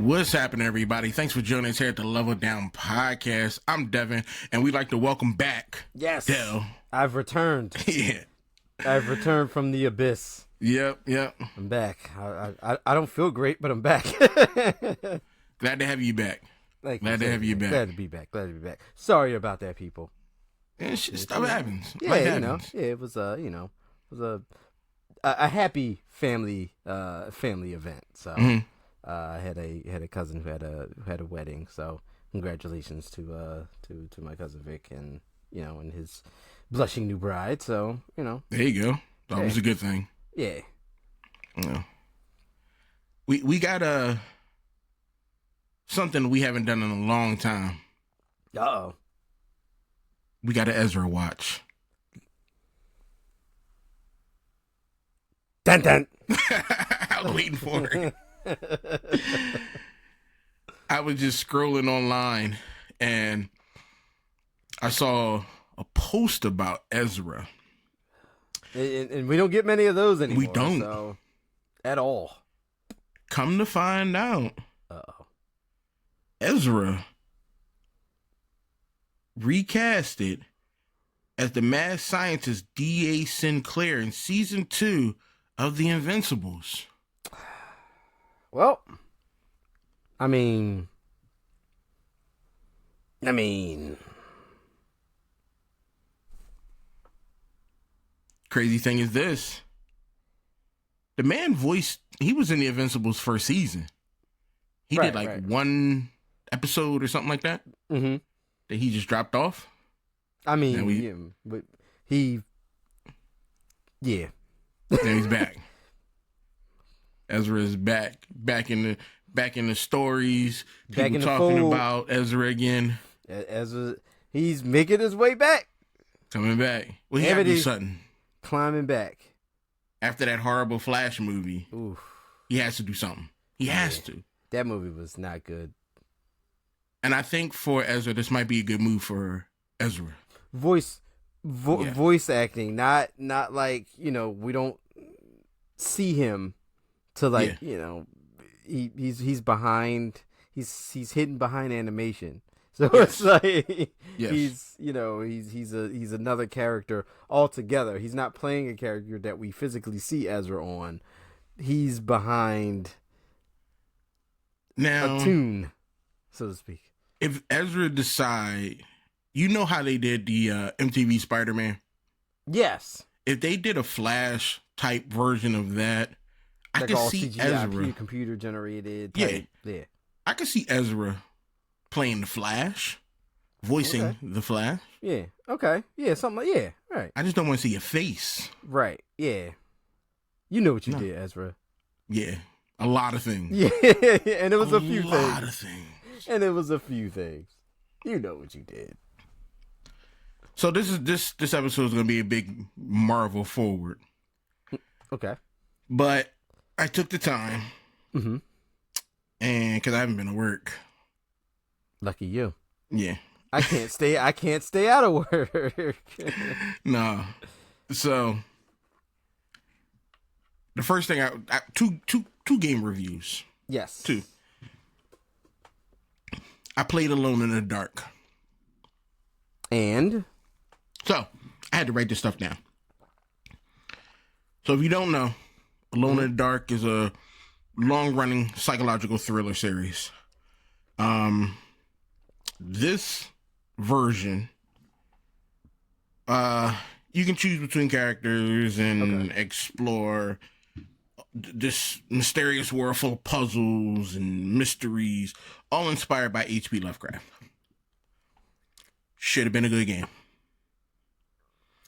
What's happening, everybody? Thanks for joining us here at the Level Down Podcast. I'm Devin, and we'd like to welcome back Del. I've returned. Yeah. I've returned from the abyss. Yep. I'm back. I don't feel great, but I'm back. Glad to have you back. Glad to have you back. Glad to be back. Sorry about that, people. Yeah, stuff happens. Yeah, it was a happy family event. So I had a cousin who had a wedding. So congratulations to my cousin Vic and and his blushing new bride. So there you go. That was a good thing. Yeah. Yeah. We got something we haven't done in a long time. Uh-oh. We got an Ezra watch. Dun dun. I was waiting for it. I was just scrolling online and I saw a post about Ezra. And we don't get many of those anymore. We don't. So, at all. Come to find out, Uh-oh. Ezra recasted as the mad scientist D.A. Sinclair in season 2 of The Invincibles. Well, I mean, crazy thing is this. The man he was in The Invincibles first season. He did one episode or something like that. Mm-hmm. That he just dropped off. I mean, but yeah. Now he's back. Ezra is back in the stories. People talking about Ezra again. Ezra, he's making his way back. Coming back. Well, he had to do something. Climbing back. After that horrible Flash movie, oof, he has to do something. He has to. That movie was not good. And I think for Ezra, this might be a good move for Ezra. Voice acting, not like, we don't see him to he's behind, he's hidden behind animation. So it's like he's another character altogether. He's not playing a character that we physically see Ezra on. He's behind a tune, so to speak. If Ezra decide, how they did the MTV Spider-Man? Yes. If they did a Flash type version of that, I could see CGI, Ezra computer generated type. Yeah. I could see Ezra playing the Flash, voicing the Flash. Yeah. Okay. Yeah. Something like Right. I just don't want to see your face. Right. Yeah. You know what you did, Ezra. Yeah. A lot of things. Yeah. And it was a few things. A lot of things. And it was a few things. You know what you did. So this episode is going to be a big Marvel forward. Okay. But I took the time. Mm-hmm. And because I haven't been to work. Lucky you. Yeah. I can't stay out of work. No. So the first thing two game reviews. Yes. 2. I played Alone in the Dark. And? So, I had to write this stuff down. So, if you don't know, Alone in the Dark is a long-running psychological thriller series. This version, you can choose between characters and explore this mysterious world full of puzzles and mysteries, all inspired by H.P. Lovecraft. Should have been a good game.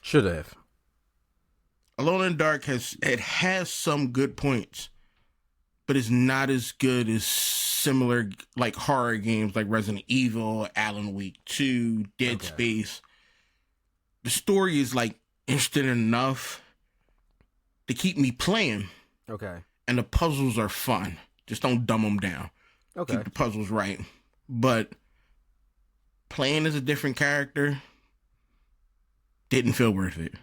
Should have. Alone in the Dark has some good points, but it's not as good as similar like horror games like Resident Evil, Alan Wake 2, Dead Space. The story is interesting enough to keep me playing. Okay. And the puzzles are fun. Just don't dumb them down. Okay. Keep the puzzles right. But playing as a different character didn't feel worth it.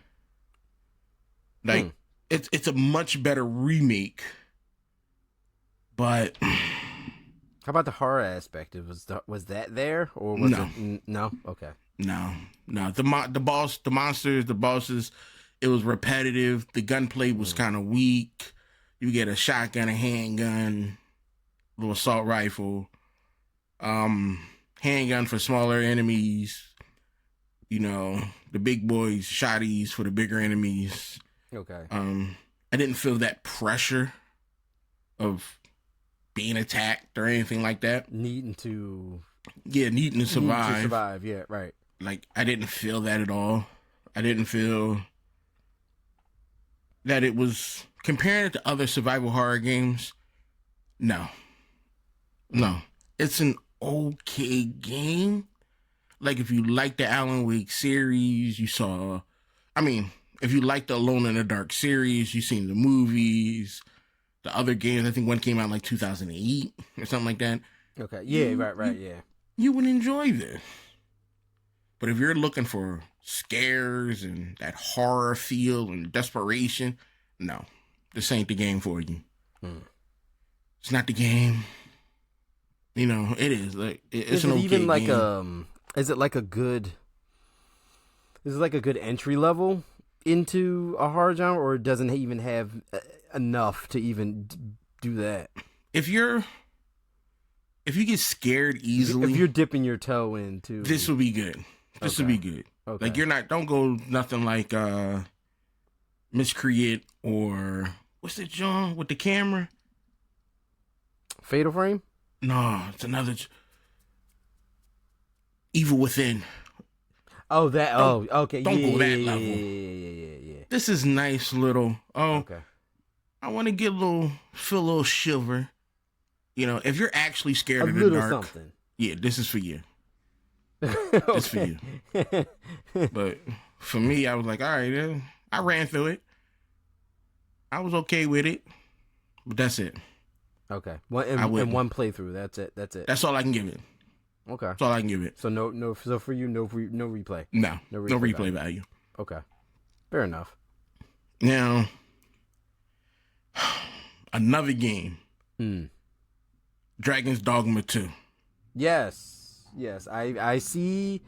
It's a much better remake, but How about the horror aspect? Was that there or was No. it no? Okay. No, no. The monsters, the bosses, it was repetitive. The gunplay was kind of weak. You get a shotgun, a handgun, little assault rifle, handgun for smaller enemies. You know, the big boys, shotties for the bigger enemies. Okay. I didn't feel that pressure of being attacked or anything like that. Needing to survive. Yeah, right. Like, I didn't feel that at all. I didn't feel that it was, comparing it to other survival horror games, no. It's an okay game. Like, if you like the Alan Wake series, if you like the Alone in the Dark series, you've seen the movies, the other games. I think one came out in like 2008 or something like that. Okay. Yeah, right, yeah. You would enjoy this. But if you're looking for scares and that horror feel and desperation, no, this ain't the game for you. It's not the game. You know, it is. Like, it's an okay game. Is it like a good entry level into a horror genre, or it doesn't even have enough to even do that? If you get scared easily, if you're dipping your toe into, this will be good. This will be good. Okay. Like, don't go nothing like Miscreant or what's that John with the camera? Fatal Frame? No, it's another Evil Within. Oh, that. Okay. Don't go that level. Yeah. This is nice little. Okay. I want to feel a little shiver. You know, if you're actually scared of the dark, something. Yeah, this is for you. Okay. It's for you. But for me, I was like, all right, I ran through it. I was okay with it, but that's it. Okay. In one playthrough. That's it. That's all I can give it. Okay. That's all I can give it. So no. So for you, no replay. No replay value. Okay. Fair enough. Now, another game. Dragon's Dogma 2. Yes. I see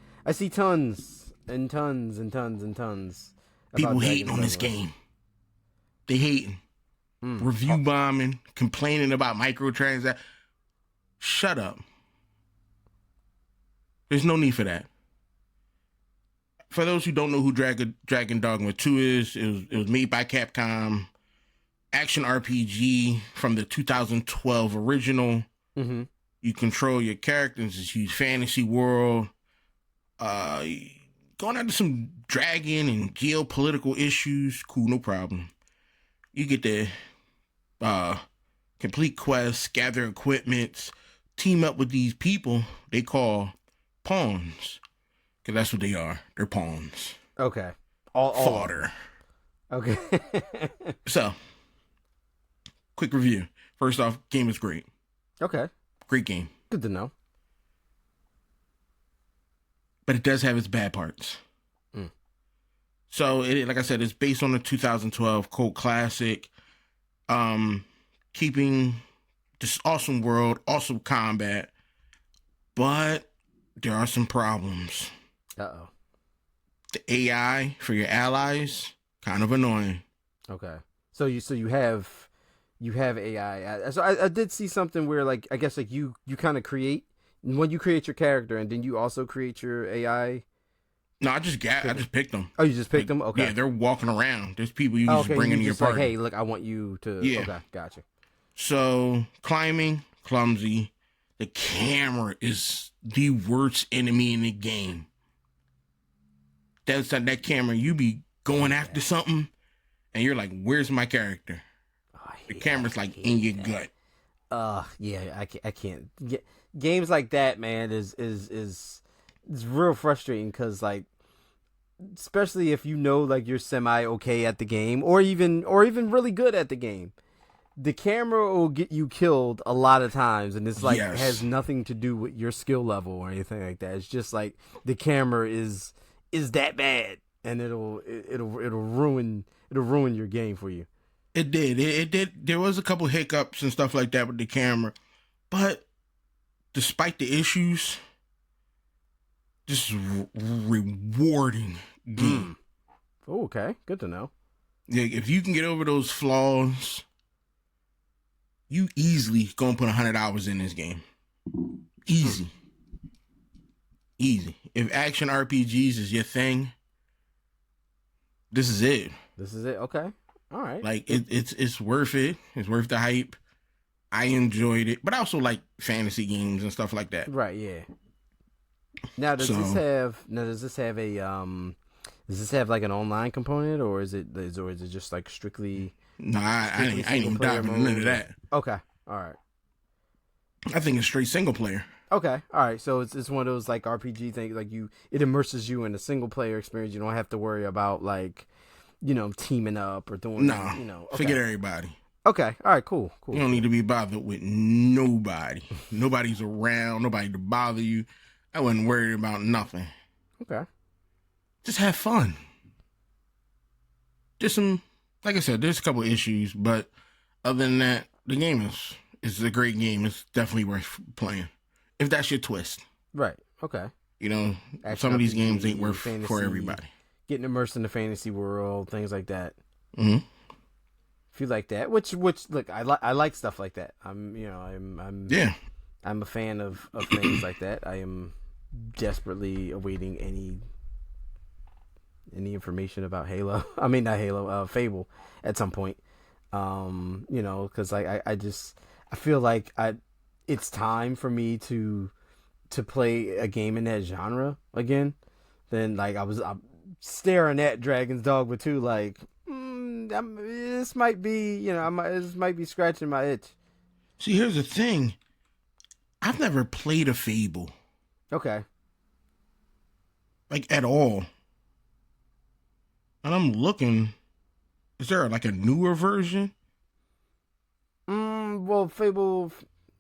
tons and tons and tons and tons. People hating on this game. They hating. Review bombing, complaining about microtransactions. Shut up. There's no need for that. For those who don't know who Dragon Dogma 2 is, it was made by Capcom. Action RPG from the 2012 original. Mm-hmm. You control your characters. This huge fantasy world. Going after some dragon and geopolitical issues. Cool, no problem. You get to complete quests, gather equipment, team up with these people they call pawns. Because that's what they are. They're pawns. Okay. Fodder. Okay. So, quick review. First off, game is great. Okay. Great game. Good to know. But it does have its bad parts. So, like I said, it's based on the 2012 cult classic. Keeping this awesome world, awesome combat. But there are some problems. Uh-oh. The AI for your allies, kind of annoying. Okay. So you have AI. So I did see something where, like, I guess, like, you kind of create, when you create your character, and then you also create your AI. No, I just picked them. Oh, you just picked them? Okay. Yeah, they're walking around. There's people you just bring into your party. Like, hey, look, I want you to. Yeah. Okay, gotcha. So, climbing, clumsy. The camera is the worst enemy in the game. That's that camera. You be going after something, and you're like, "Where's my character?" The camera's like in your gut. Yeah, I can't. Games like that, man, is real frustrating because, like, especially if you know, like, you're semi okay at the game, or even really good at the game, the camera will get you killed a lot of times, and it's like has nothing to do with your skill level or anything like that. It's just like the camera is that bad, and it'll ruin your game for you. It did. It did. There was a couple hiccups and stuff like that with the camera, but despite the issues, just rewarding game. Oh, okay. Good to know. Yeah, if you can get over those flaws, you easily gonna put 100 hours in this game. Easy. If action RPGs is your thing, this is it. Okay. All right. Like it's worth it. It's worth the hype. I enjoyed it, but I also like fantasy games and stuff like that. Right. Yeah. Now, does this have like an online component, or is it just like strictly? Nah, I ain't even diving into none of that. Okay. All right. I think it's straight single player. Okay. All right. So it's one of those like RPG things, like it immerses you in a single player experience. You don't have to worry about like, teaming up or doing. Okay. Forget everybody. Okay. All right. Cool. You don't need to be bothered with nobody. Nobody's around. Nobody to bother you. I wasn't worried about nothing. Okay. Just have fun. Just some, like I said, there's a couple issues, but other than that, the game is a great game. It's definitely worth playing. If that's your twist. Right. Okay. Some of these games ain't worth fantasy, for everybody. Getting immersed in the fantasy world, things like that. Mm-hmm. If you like that, which look, I like stuff like that. I'm a fan of things like that. I am desperately awaiting any information about Halo. I mean, not Halo, Fable at some point. Because I feel like it's time for me to play a game in that genre again. Then like I'm staring at Dragon's Dogma 2 like this might be this might be scratching my itch. See, here's the thing. I've never played a Fable. Okay. Like at all. And I'm looking. Is there like a newer version? Well, Fable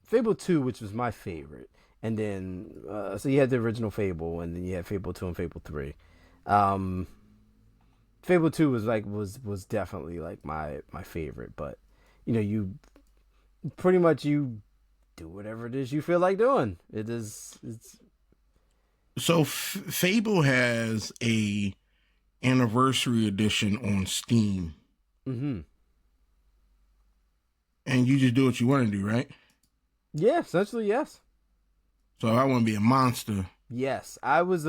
2, which was my favorite, and then so you had the original Fable, and then you had Fable 2 and Fable 3. Fable 2 was definitely like my favorite, but you pretty much do whatever it is you feel like doing. It's so Fable has a anniversary edition on Steam. Mm-hmm. And you just do what you want to do, right? Yeah, essentially, yes. So I want to be a monster. Yes, I was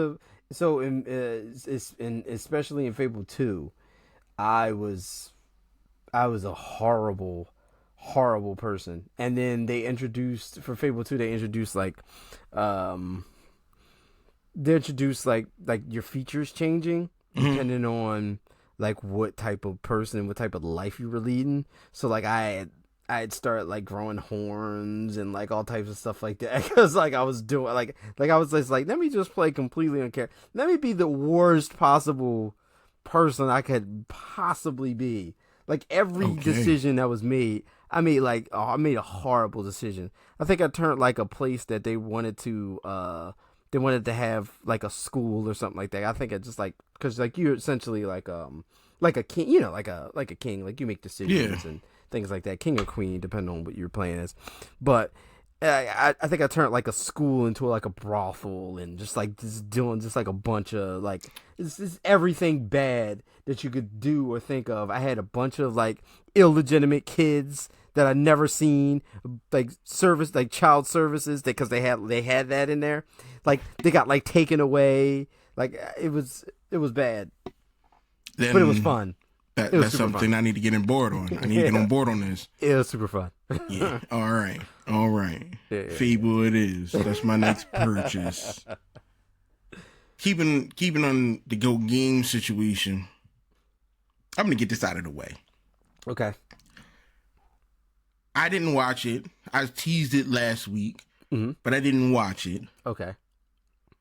especially in Fable 2, I was a horrible person. And then for Fable 2, they introduced like your features changing depending on like what type of person, what type of life you were leading. So like I had started like growing horns and like all types of stuff like that, because like I was doing like I was just like, let me just play completely on character. Let me be the worst possible person I could possibly be. Like every decision that was made, I made a horrible decision. I think I turned like a place that they wanted to have like a school or something like that. I think I just like, because like you're essentially like a king, like a king, like you make decisions and things like that, king or queen, depending on what you're playing as. But I think I turned like a school into like a brothel, and just doing just like a bunch of like it's everything bad that you could do or think of. I had a bunch of like illegitimate kids that I never seen, like child services, because they had that in there. Like they got like taken away. Like it was bad, but it was fun. That's something fun. I need to get on board on. I need to get on board on this. It was super fun. Yeah. All right. Yeah. Fable it is. That's my next purchase. Keeping on the Go game situation, I'm going to get this out of the way. Okay. I didn't watch it. I teased it last week, but I didn't watch it. Okay.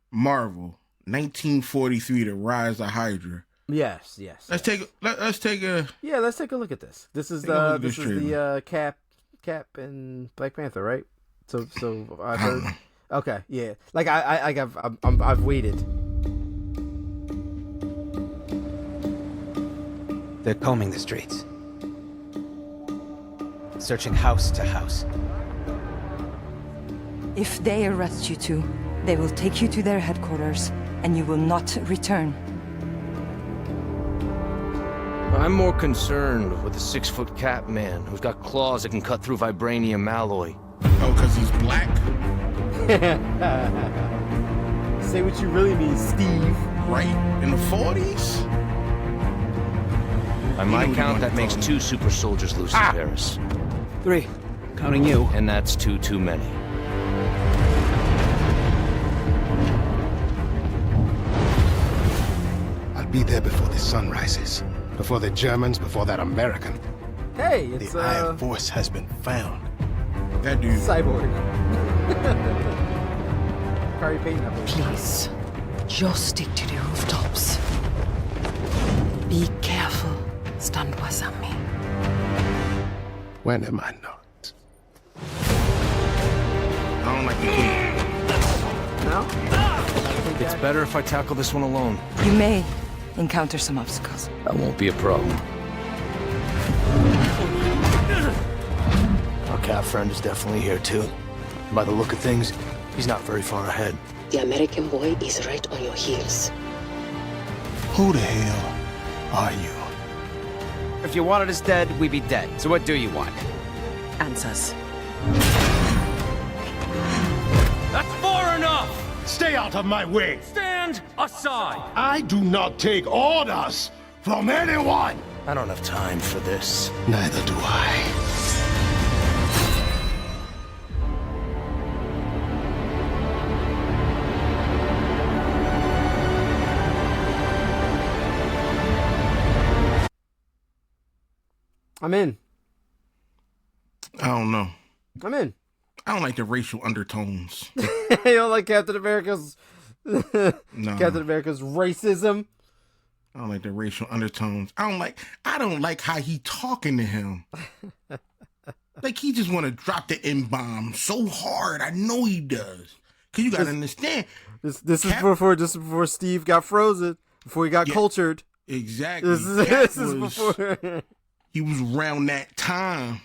Marvel, 1943, The Rise of Hydra. Yes. Let's take a look at this. This is the Cap and Black Panther, right? So I've heard. Okay, yeah. Like I've waited. They're combing the streets, searching house to house. If they arrest you two, they will take you to their headquarters, and you will not return. I'm more concerned with the 6-foot cat man who's got claws that can cut through vibranium alloy. Oh, because he's black? Say what you really mean, Steve. Right. In the 40s? By You my know count, what that you makes want. 2 super soldiers loose in Paris. 3. Counting you. And that's 2 too many. I'll be there before the sun rises. Before the Germans, before that American. Hey, it's The Iron Force has been found. That dude. Cyborg. Carrie Payton, I believe. Please, just stick to the rooftops. Be careful, stand beside me. When am I not? I don't like the kid. No? It's better if I tackle this one alone. You may encounter some obstacles. That won't be a problem. Our cat friend is definitely here too. By the look of things, he's not very far ahead. The American boy is right on your heels. Who the hell are you? If you wanted us dead, we'd be dead. So what do you want? Answers. That's far enough! Stay out of my way! Stand aside! I do not take orders from anyone! I don't have time for this. Neither do I. I'm in. I don't know. I'm in. I don't like the racial undertones. You don't like Captain America's No. Captain America's racism? I don't like the racial undertones. I don't like how he talking to him. Like he just want to drop the N-bomb so hard. I know he does. Cause you gotta understand. This is before Steve got frozen, before he got cultured. Exactly. This is before. He was around that time.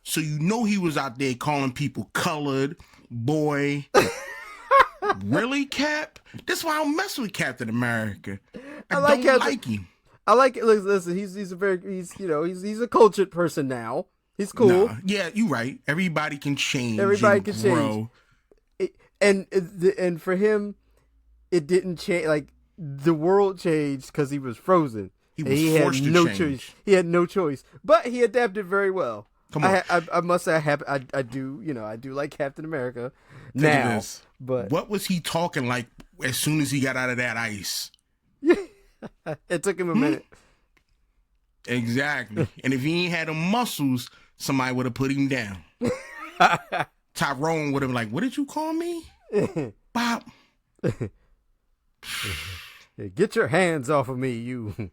So you know he was out there calling people colored, boy. Really, Cap? That's why I don't mess with Captain America. I like don't Captain- like him. I like it. Listen, he's a cultured person now. He's cool. Nah, yeah, you're right. Everybody can change. Everybody and can grow. change. And for him, it didn't change. Like the world changed because he was frozen. He was forced to change. choice. He had no choice, but he adapted very well. Come on. I must say I do like Captain America Think of now. this. But What was he talking like as soon as he got out of that ice? it took him a minute. Exactly. And if he ain't had the muscles, somebody would have put him down. Tyrone would have been like, "What did you call me?" Bob. Hey, get your hands off of me, you.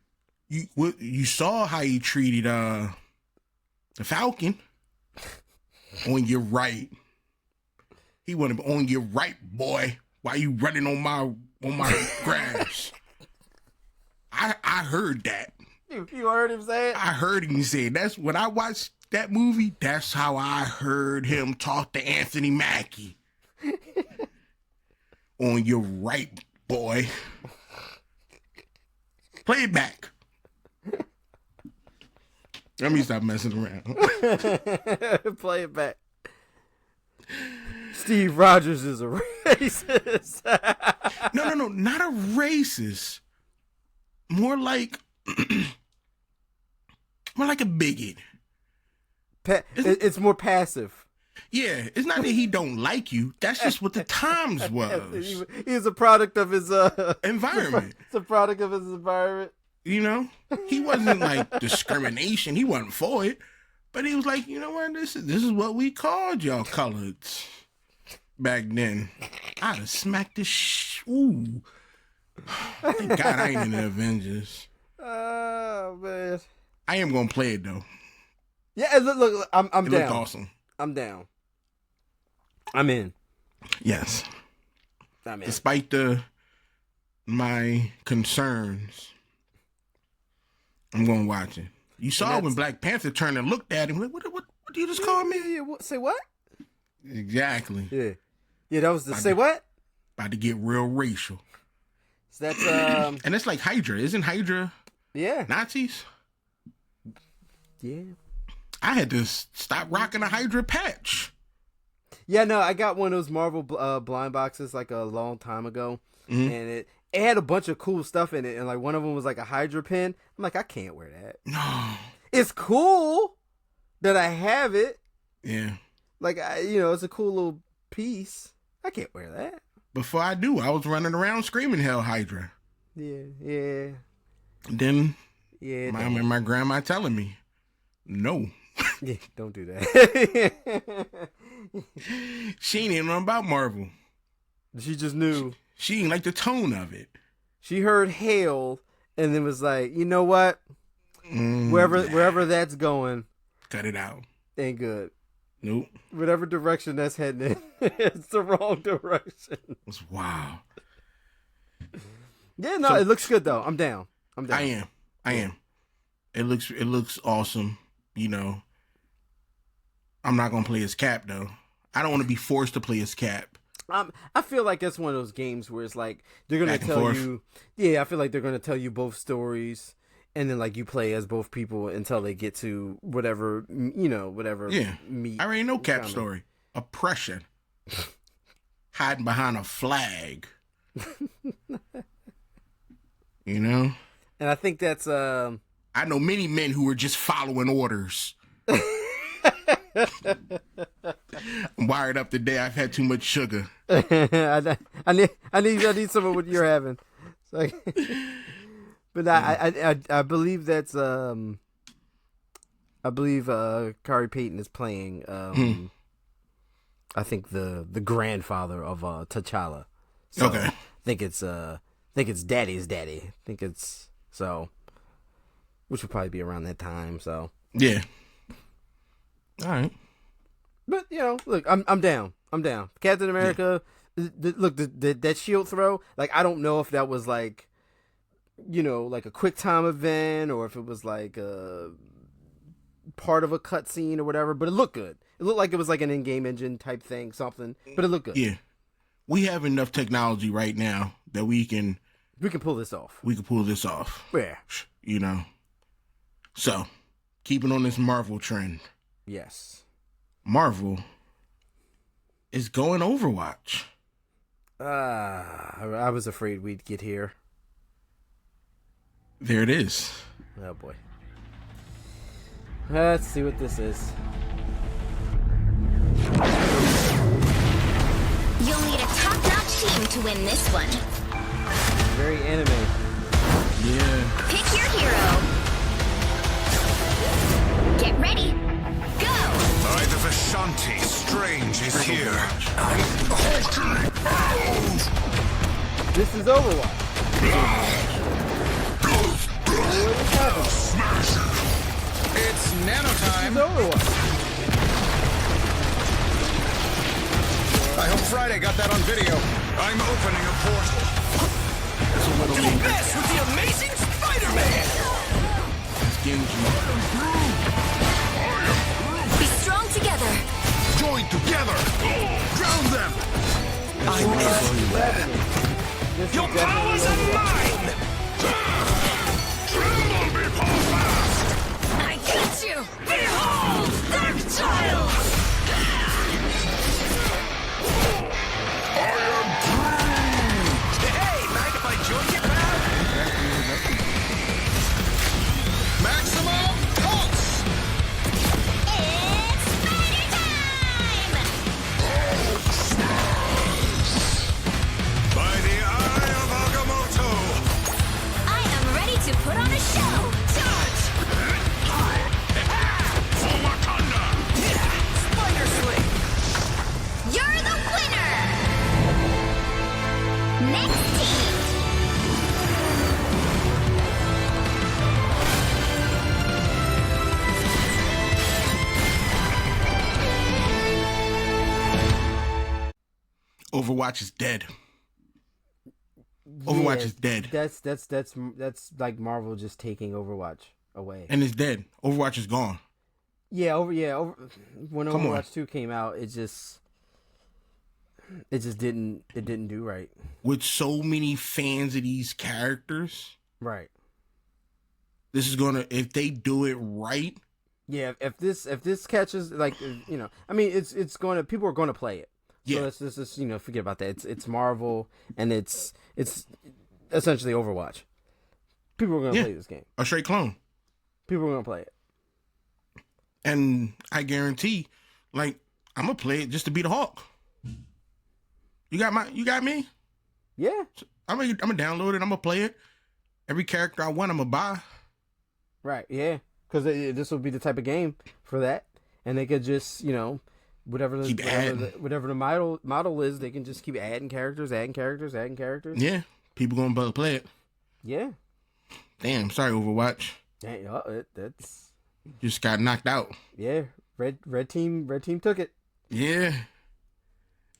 You saw how he treated the Falcon. On your right. He wanted on your right, boy. Why you running on my grass? I heard that. You heard him say it? I heard him say it. That's when I watched that movie. That's how I heard him talk to Anthony Mackie. On your right, boy. Play it back. Let me stop messing around. Play it back. Steve Rogers is a racist. No, not a racist. More like a bigot. It's more passive. Yeah, it's not that he don't like you. That's just what the times was. He's a product of his Environment. It's a product of his environment. You know, he wasn't like discrimination. He wasn't for it, but he was like, you know what? This is what we called y'all coloreds back then. I'd have smacked this. Ooh, thank God I ain't in the Avengers. Oh man, I am gonna play it though. Yeah, look, I'm It down. looked awesome. I'm down. I'm in. Yes, I'm in. despite my concerns. I'm gonna watch it. You saw when Black Panther turned and looked at him. Like, what do you just call me? Say what? Exactly. Yeah. Yeah, that was the say what? About to get real racial. So that's and it's like Hydra. Isn't Hydra yeah. Nazis? Yeah. I had to stop rocking a Hydra patch. Yeah, no, I got one of those Marvel blind boxes like a long time ago, and it had a bunch of cool stuff in it, and like one of them was like a Hydra pin. I'm like, I can't wear that. No. It's cool that I have it. Yeah. Like, it's a cool little piece. I can't wear that. Before I do, I was running around screaming Hell Hydra. Yeah. Then Yeah. my grandma telling me, no. Yeah, don't do that. She ain't even know about Marvel. She just knew. She ain't like the tone of it. She heard hail and then was like, you know what? Wherever that's going, cut it out. Ain't good. Nope. Whatever direction that's heading in, it's the wrong direction. It's wow. Yeah, no, it looks good though. I'm down. I am. It looks awesome. You know, I'm not gonna play as Cap though. I don't want to be forced to play as Cap. I feel like it's one of those games where it's like they're gonna tell you. Yeah, I feel like they're gonna tell you both stories, and then like you play as both people until they get to whatever whatever. Yeah, meat I already know Cap's story. Oppression, hiding behind a flag. You know, and I think that's I know many men who are just following orders. I'm wired up today. I've had too much sugar. I need some of what you're having. So, but I believe that's I believe Kari Payton is playing I think the grandfather of T'Challa. So okay. I think it's Daddy's daddy. I think it's so, which would probably be around that time. So yeah. All right. But look, I'm down. Captain America. Yeah. Look, that shield throw. Like, I don't know if that was like, like a quick time event or if it was like a part of a cutscene or whatever. But it looked good. It looked like it was like an in-game engine type thing, something. But it looked good. Yeah, we have enough technology right now that we can pull this off. Yeah. So, keeping on this Marvel trend. Yes. Marvel is going Overwatch. I was afraid we'd get here. There it is. Oh boy. Let's see what this is. You'll need a top-notch team to win this one. Very anime. Yeah. Pick your hero. Get ready. Go! By the Vishanti, Strange is here. This is Overwatch. It's nano time. This is Overwatch. I hope Friday got that on video. I'm opening a portal. Do this with the amazing Spider-Man! Be strong together. Join together. Drown them. I'm everywhere. Your powers are mine! Tremble before fast. I got you. Behold, Dark Child. I am Groot. Hey, mind if I join you, pal? Maximum pulse. It's spider time. By the eye of Agamotto. I am ready to put on a show. Charge. For Wakanda. Spider Sling! You're the winner. Next team. Overwatch is dead. Overwatch is dead. That's like Marvel just taking Overwatch away. And it's dead. Overwatch is gone. When Come Overwatch on. 2 came out, it just It just didn't. It didn't do right. With so many fans of these characters, Right. this is gonna, if they do it right. Yeah. If this catches, like, you know, I mean, it's going to, people are going to play it. So Yeah. let's just, you know, forget about that. It's Marvel, and it's essentially Overwatch. People are going to play this game. A straight clone. People are going to play it. And I guarantee, like, I'm gonna play it just to be the Hulk. You got me? Yeah. I'm gonna download it. I'm gonna play it. Every character I want, I'm gonna buy. Right. Yeah. Because this will be the type of game for that, and they could just, you know, whatever the model is, they can just keep adding characters. Yeah. People gonna play it. Yeah. Damn. Sorry, Overwatch. Dang, that's just got knocked out. Yeah. Red team took it. Yeah.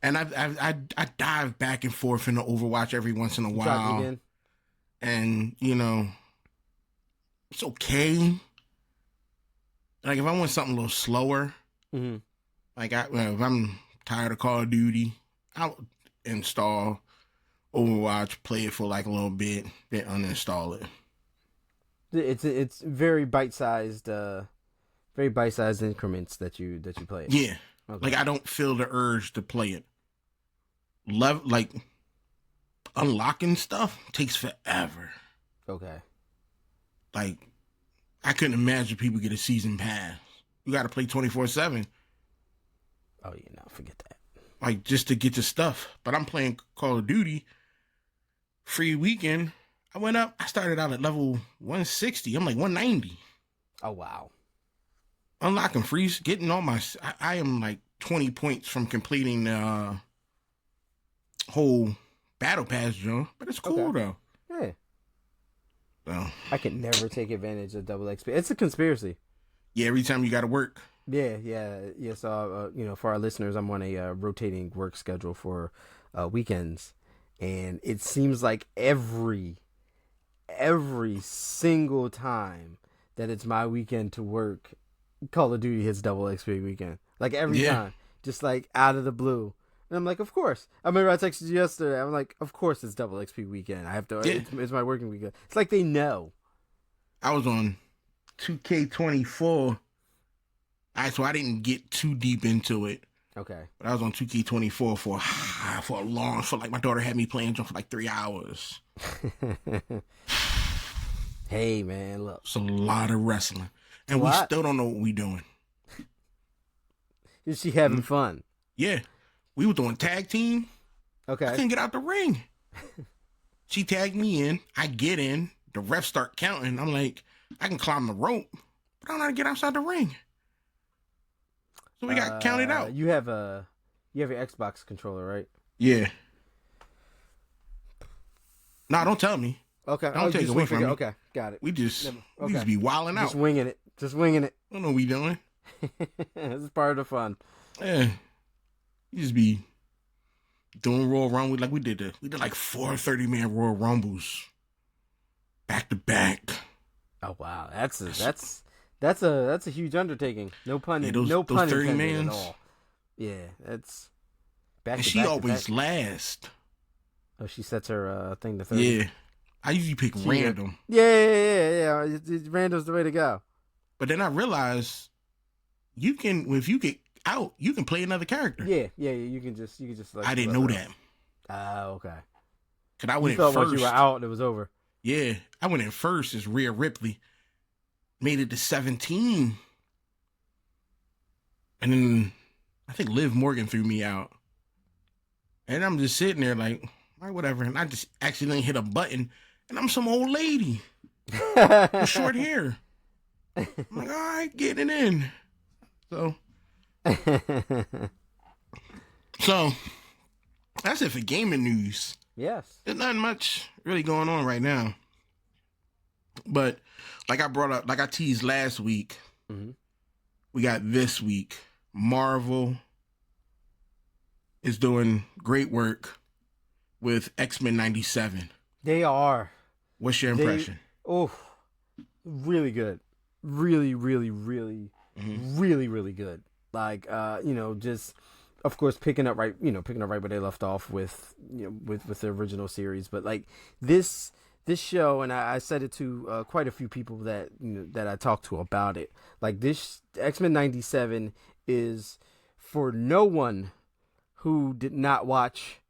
And I dive back and forth into Overwatch every once in a while. And, you know, it's okay. Like, if I want something a little slower, like, if I'm tired of Call of Duty, I'll install Overwatch, play it for like a little bit, then uninstall it. It's very bite-sized increments that you play it. Yeah. Okay. Like, I don't feel the urge to play it. Like, unlocking stuff takes forever. Okay. Like, I couldn't imagine people get a season pass. You got to play 24/7. Oh, yeah, no, forget that. Like, just to get your stuff. But I'm playing Call of Duty. Free weekend. I started out at level 160. I'm like 190. Oh, wow. Unlocking freeze, getting all my... I am like 20 points from completing the whole battle pass, Joe. But it's cool, though. Yeah. So, I can never take advantage of double XP. It's a conspiracy. Yeah, every time you got to work. Yeah. So, you know, for our listeners, I'm on a rotating work schedule for weekends. And it seems like every single time that it's my weekend to work, Call of Duty hits double XP weekend. Like, every time. Just, like, out of the blue. And I'm like, of course. I remember I texted you yesterday. I'm like, of course it's double XP weekend. I have to. Yeah. It's my working weekend. It's like they know. I was on 2K24. So I didn't get too deep into it. Okay. But I was on 2K24 for like, my daughter had me playing for like 3 hours. Hey, man, look. It's a lot of wrestling. And we still don't know what we doing. Is she having fun? Yeah. We were doing tag team. Okay. I couldn't get out the ring. She tagged me in. I get in. The refs start counting. I'm like, I can climb the rope, but I don't know how to get outside the ring. So we got counted out. You have your Xbox controller, right? Yeah. No, don't tell me. Okay. Don't take it away from me. Okay, got it. We just be wilding out. Just winging it. I don't know what we doing. This is part of the fun. Yeah. You just be doing Royal Rumble. Like, we did like 4 30-man Royal Rumbles. Back to back. Oh, wow. That's a huge undertaking. No pun intended at all. Yeah, that's back. And to she back always to back. last. Oh, she sets her thing to 30. Yeah, I usually pick random. Yeah. Random's the way to go. But then I realized if you get out, you can play another character. Yeah. You can just. Like, I didn't know that. Okay. Cause I went in first. once you were out, it was over. Yeah, I went in first as Rhea Ripley. Made it to 17. And then I think Liv Morgan threw me out. And I'm just sitting there like, all right, whatever. And I just accidentally hit a button. And I'm some old lady with short hair. I'm like, all right, getting in. So that's it for gaming news. Yes. There's not much really going on right now. But like I brought up, like I teased last week, we got this week. Marvel is doing great work with X-Men 97. They are. What's your impression? Really good. Really, really, really, really, really good. Like, just of course, picking up right where they left off with with the original series. But like this show, and I said it to quite a few people that that I talked to about it. Like this X-Men 97 is for no one who did not watch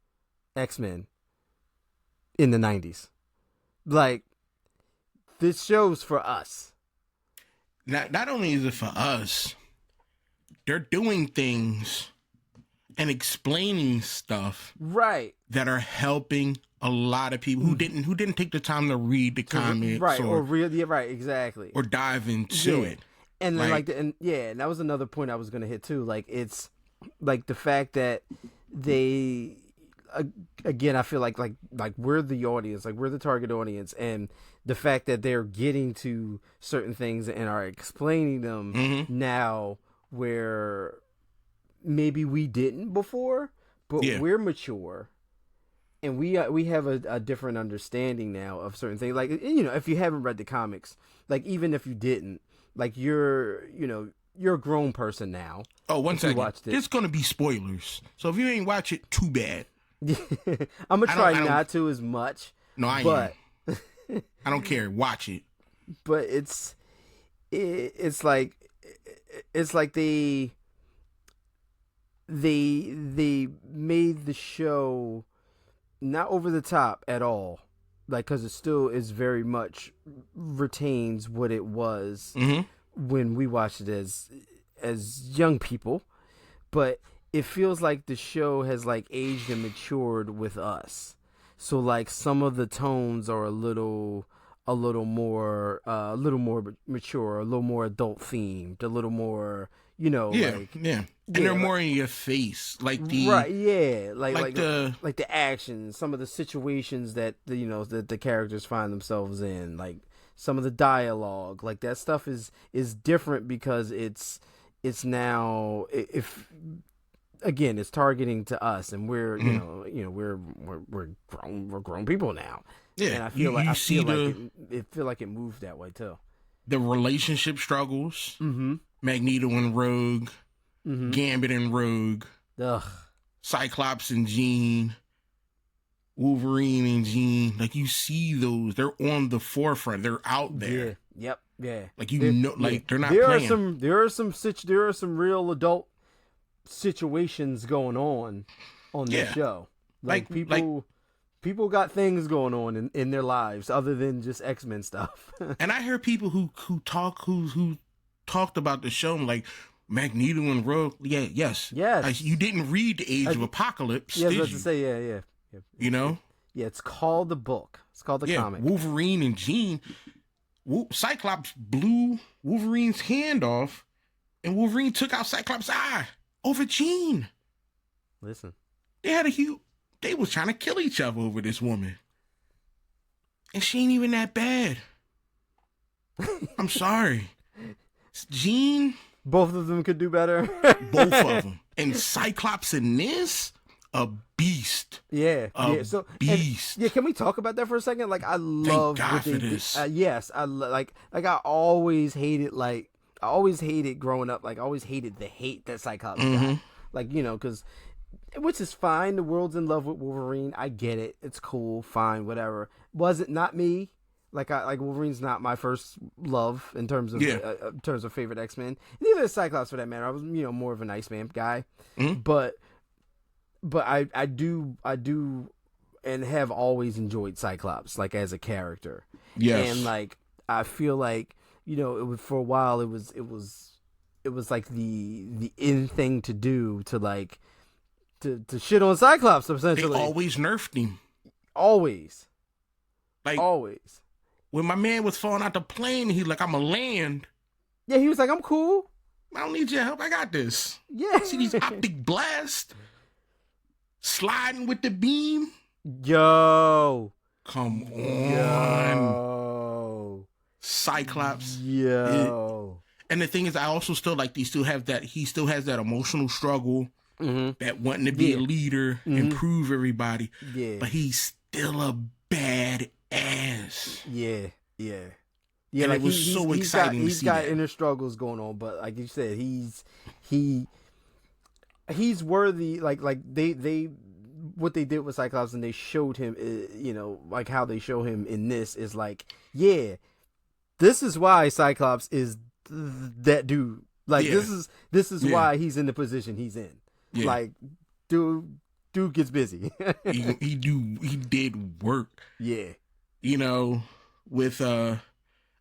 X-Men in the 90s. Like this show's for us. Not only is it for us, they're doing things and explaining stuff right that are helping a lot of people who didn't take the time to read the comics, right, or read, yeah, right, exactly, or dive into it. And then and that was another point I was gonna hit too. Like it's like the fact that they again, I feel like we're the audience, like we're the target audience, and the fact that they're getting to certain things and are explaining them now where maybe we didn't before, but we're mature and we have a different understanding now of certain things. Like, if you haven't read the comics, like even if you didn't, like you're a grown person now. Oh, one second. There's going to be spoilers. So if you ain't watch it, too bad. I'm going to try not to as much. No, I ain't. I don't care. Watch it. But it's like they made the show not over the top at all, like, because it still is very much retains what it was when we watched it as young people, but it feels like the show has like aged and matured with us. So like some of the tones are a little more mature, a little more adult themed, a little more, and they're more in your face, like the like the action, some of the situations that that the characters find themselves in, like some of the dialogue, like that stuff is different because it's now, if again, it's targeting to us, and we're we're grown people now. Yeah, and I feel like it moved that way too. The relationship struggles, Magneto and Rogue, Gambit and Rogue, Cyclops and Jean, Wolverine and Jean. Like, you see those, they're on the forefront. They're out there. Yeah. Like, they're not playing. There are some real adult situations going on this show. Like people got things going on in their lives other than just X-Men stuff. And I hear people who talked about the show, like Magneto and Rogue. Yes. You didn't read the Age of Apocalypse. Yeah, I was did about you? to say, yeah. You know? Yeah, it's called the book. It's called the comic. Wolverine and Jean. Cyclops blew Wolverine's hand off, and Wolverine took out Cyclops' eye over Jean. Listen, they was trying to kill each other over this woman, and she ain't even that bad. I'm sorry, Jean. Both of them could do better. Both of them, and Cyclops in this. A beast. Yeah. So beast. Can we talk about that for a second? Like, I love. Thank God for this. Yes, I always hated growing up. Like, I always hated the hate that Cyclops got. Like, because, which is fine. The world's in love with Wolverine. I get it. It's cool. Fine. Whatever. Was it not me? Like, Wolverine's not my first love in terms of favorite X-Men. Neither is Cyclops, for that matter. I was more of an Iceman guy, But I do and have always enjoyed Cyclops, like, as a character. Yes. And like, I feel like, it was, for a while, it was like the in thing to do, to like to shit on Cyclops, essentially. They always nerfed him. Always. Like, always. When my man was falling out the plane, he's like, "I'ma land." Yeah, he was like, "I'm cool. I don't need your help. I got this." Yeah. See these optic blasts? Sliding with the beam. Yo. Come on. Yo. Cyclops. Yo. And the thing is, I also still like, he still has that emotional struggle, that wanting to be a leader and prove everybody. Yeah. But he's still a bad ass. Yeah. And like, it was so exciting to see that. He's got inner struggles going on, but like you said, he's worthy. Like they what they did with Cyclops, and they showed him, like how they show him in this is like, yeah, this is why Cyclops is that dude. Like this is why he's in the position he's in. Yeah. Like, dude gets busy. he did work. Yeah. With I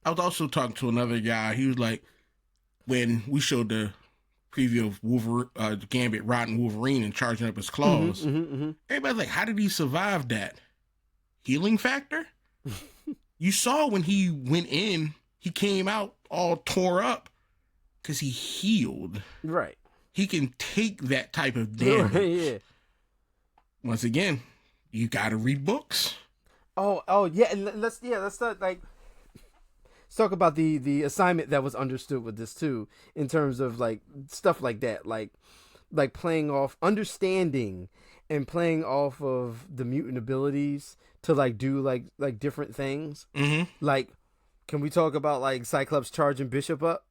was also talking to another guy. He was like, when we showed the preview of Wolverine, Gambit riding Wolverine and charging up his claws, everybody's like, how did he survive that? Healing factor? You saw when he went in, he came out all tore up because he healed. Right. He can take that type of damage. Yeah. Once again, you got to read books. Oh yeah. Let's start let's talk about the assignment that was understood with this too, in terms of like stuff like that, like playing off understanding and playing off of the mutant abilities to like do like different things. Like, can we talk about like Cyclops charging Bishop up?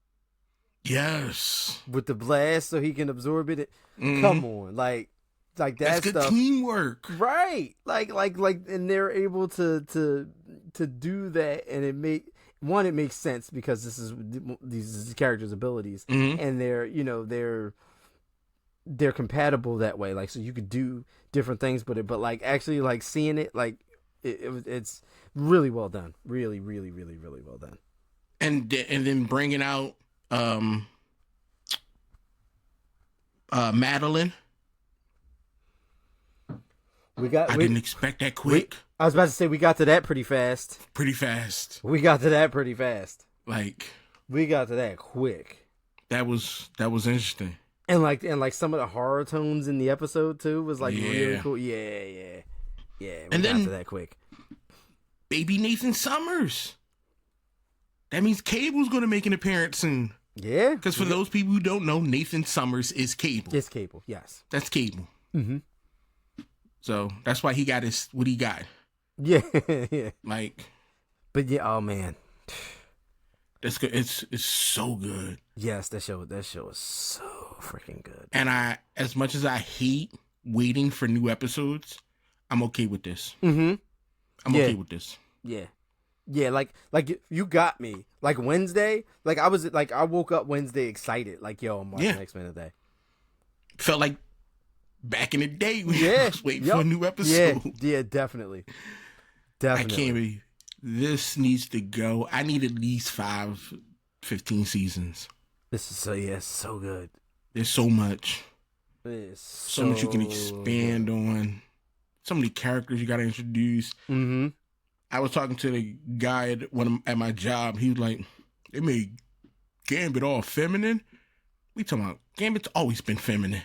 Yes. With the blast so he can absorb it. Come on, like that that's stuff. Good teamwork, right? Like, and they're able to do that, and it makes sense because this is these characters' abilities, and they're compatible that way. Like, so you could do different things, but like actually like seeing it, like it's really well done, really, really, really, really well done. And then bringing out Madeline. I didn't expect that quick. I was about to say we got to that pretty fast. We got to that pretty fast. Like, we got to that quick. That was interesting. And like some of the horror tones in the episode too was like really cool. Yeah. We got to that quick. Baby Nathan Summers. That means Cable's going to make an appearance soon. Yeah. Because for those people who don't know, Nathan Summers is Cable. It's Cable, yes. That's Cable. So that's why he got what he got. Yeah, yeah. Like, but yeah, oh man, that's good. It's so good. Yes, that show is so freaking good. And as much as I hate waiting for new episodes, I'm okay with this. I'm okay with this. Yeah, like you got me. Like Wednesday, like I woke up Wednesday excited. Like, yo, I'm watching X-Men today. Felt like back in the day when I was waiting for a new episode. Yeah, definitely. I can't believe this needs to go. I need at least 15 seasons. This is so good. There's so much. It's so much you can expand on. So many characters you got to introduce. I was talking to the guy at my job. He was like, they made Gambit all feminine. We talking about Gambit's always been feminine.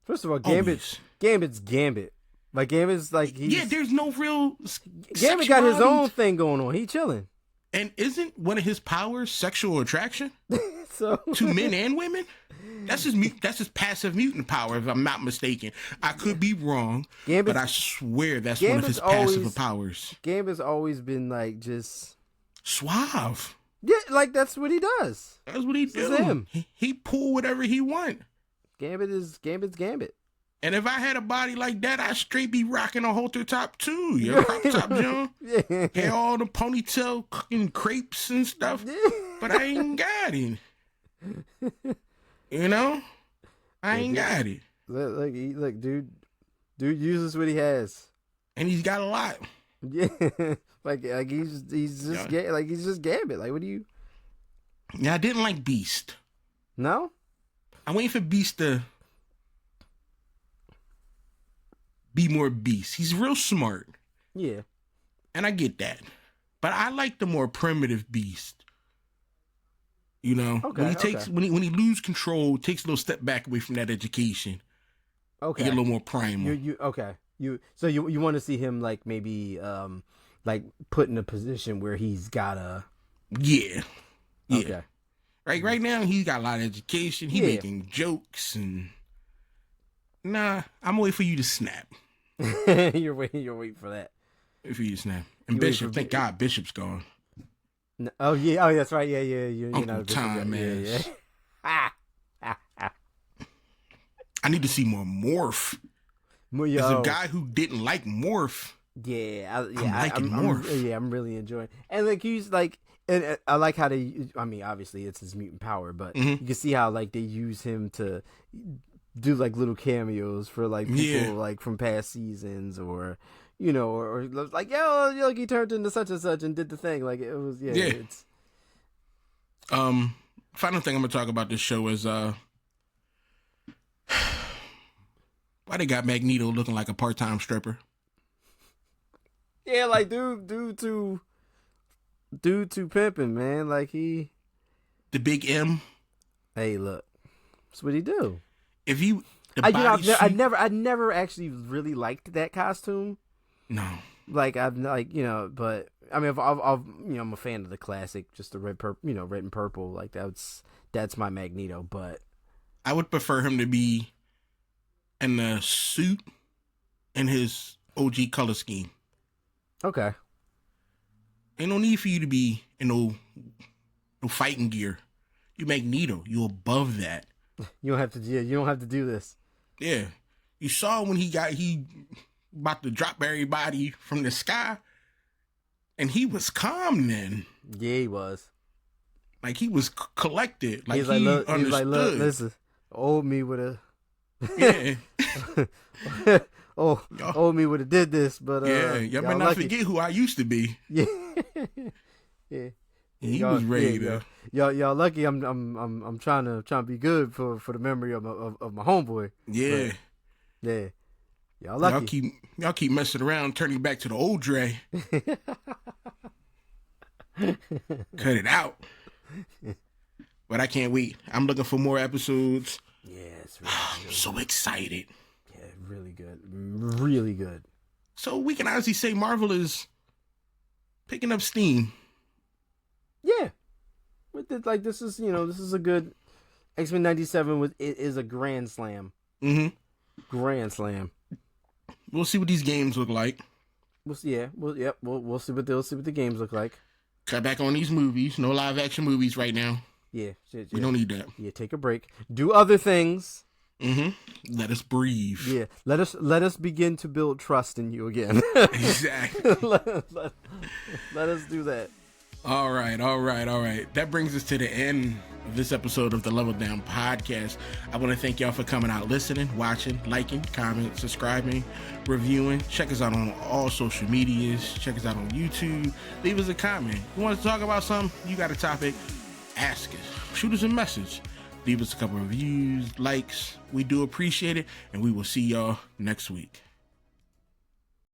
First of all, Gambit's Gambit. Like, Gambit's like there's no real Gambit got his own thing going on. He chilling. And isn't one of his powers sexual attraction? So to men and women? That's his passive mutant power, if I'm not mistaken. I could be wrong, but I swear that's one of his passive powers. Gambit's always been like just suave. Yeah, like that's what he does. That's what he do. He pull whatever he want. Gambit's Gambit. And if I had a body like that, I'd straight be rocking a halter top too. Your crop top, John. Hair all the ponytail, cooking crepes and stuff. But I ain't got it. I ain't got it. Look, dude uses what he has, and he's got a lot. Yeah, like he's just Gambit. Like, what do you? Yeah, I didn't like Beast. No, I'm waiting for Beast to be more Beast. He's real smart. Yeah, and I get that, but I like the more primitive Beast. When he lose control, takes a little step back away from that education. Okay, get a little more primal. You want to see him like maybe like put in a position where he's gotta. Yeah. Okay. Right now he's got a lot of education. He making jokes and. Nah, I'm waiting for you to snap. You're waiting for that. Wait for you to snap. And Bishop, thank God Bishop's gone. No, oh that's right. Yeah. You're Uncle not Tom, man. Yeah. I need to see more Morph. As a guy who didn't like Morph. I'm really enjoying. And like he's like, and I like how they. I mean, obviously it's his mutant power, but you can see how like they use him to do like little cameos for like people like from past seasons, or or like look, he turned into such and such and did the thing. Like it was It's final thing I'm gonna talk about this show is why they got Magneto looking like a part-time stripper. Yeah, like due to pimping, man. Like the big M. Hey, look, that's what he do. If you, I never actually really liked that costume. No, like I've like but I mean, I'm a fan of the classic, just the red and purple. Like that's my Magneto. But I would prefer him to be in the suit in his OG color scheme. Okay. Ain't no need for you to be in no fighting gear. You Magneto. You above that. You don't have to. Yeah, you don't have to do this. Yeah, you saw when he about to drop everybody from the sky, and he was calm then. Yeah, he was. Like he was collected. Like he understood. He's like, look, listen, old me would have. Yeah. Old me would have did this, but y'all might not forget who I used to be. Yeah, yeah. He was ready to. Y'all lucky. I'm trying to be good for the memory of my homeboy. Yeah, but, yeah. Y'all lucky. Y'all keep messing around, turning back to the old Dre. Cut it out. But I can't wait. I'm looking for more episodes. Yeah, it's really I'm so excited. Yeah, really good. Really good. So we can honestly say Marvel is picking up steam. Yeah. With it, like this is a good X-Men 97 is a grand slam. Mm-hmm. Grand slam. We'll see what these games look like. We'll see. Yeah. We'll see what the games look like. Cut back on these movies. No live action movies right now. Yeah. We don't need that. Yeah. Take a break. Do other things. Mm-hmm. Let us breathe. Yeah. Let us begin to build trust in you again. Exactly. let us do that. All right. That brings us to the end of this episode of the Level Down Podcast. I want to thank y'all for coming out, listening, watching, liking, commenting, subscribing, reviewing. Check us out on all social medias. Check us out on YouTube. Leave us a comment. You want to talk about something? You got a topic? Ask us. Shoot us a message. Leave us a couple of reviews, likes. We do appreciate it, and we will see y'all next week.